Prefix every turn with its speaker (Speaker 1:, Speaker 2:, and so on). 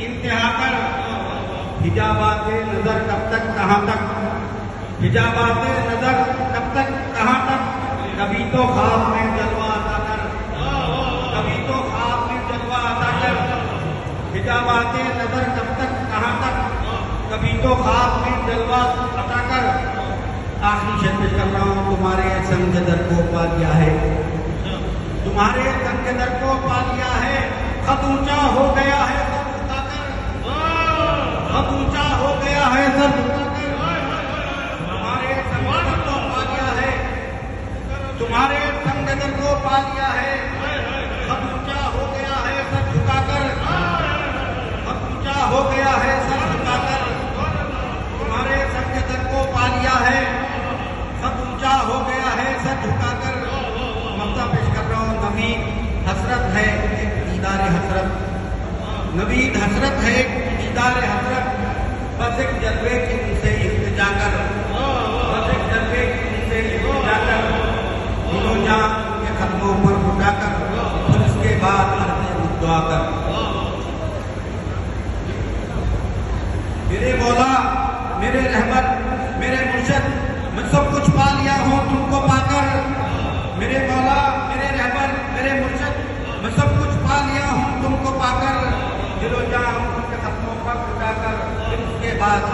Speaker 1: इंतहा कर, हिजाबाते नजर कब तक कहाँ तक, हिजाबाते नजर कब तक कहाँ तक, कभी तो ख्वाब में जलवा अता कर, कभी तो ख्वाब में जलवा अता कर, हिजाबाते नजर कब तक कहाँ तक, कभी तो ख्वाब में जलवा अता कर। आखिरी शेर पेश कर रहा हूँ। तुम्हारे संग दर को पा लिया है, तुम्हारे संग दर को पा लिया है, खत ऊंचा हो गया है सर झुकाकर, खत ऊंचा हो गया है सर झुकाकर, तुम्हारे संग दर को पा लिया है, तुम्हारे संग दर को पा लिया है, खत ऊंचा हो गया है सर झुकाकर, खत ऊंचा हो गया है सर झुकाकर, तुम्हारे संग दर को पा लिया है, खत ऊंचा हो गया है सर झुकाकर। मक्ता पेश कर रहा हूँ। नवीद हसरत है एक दीदार हसरत, नवीद हसरत है एक दीदार हसरत, बस एक जलवे की उनसे इल्तिजा कर, बस एक जलवे की उनसे इल्तिजा कर, दिलो जान के खत्मों पर उठा कर, फिर उसके बाद अर्ज़े दुआ कर। मेरे मौला, मेरे रहमत, मेरे मुर्शिद, मैं सब कुछ पा लिया हूँ तुमको पाकर। मेरे मौला, मेरे रहबर, मेरे मुर्शिद, मैं सब कुछ पा लिया हूँ तुमको पाकर। दिलो जान के खत्मों पर उठाकर, फिर उसके बाद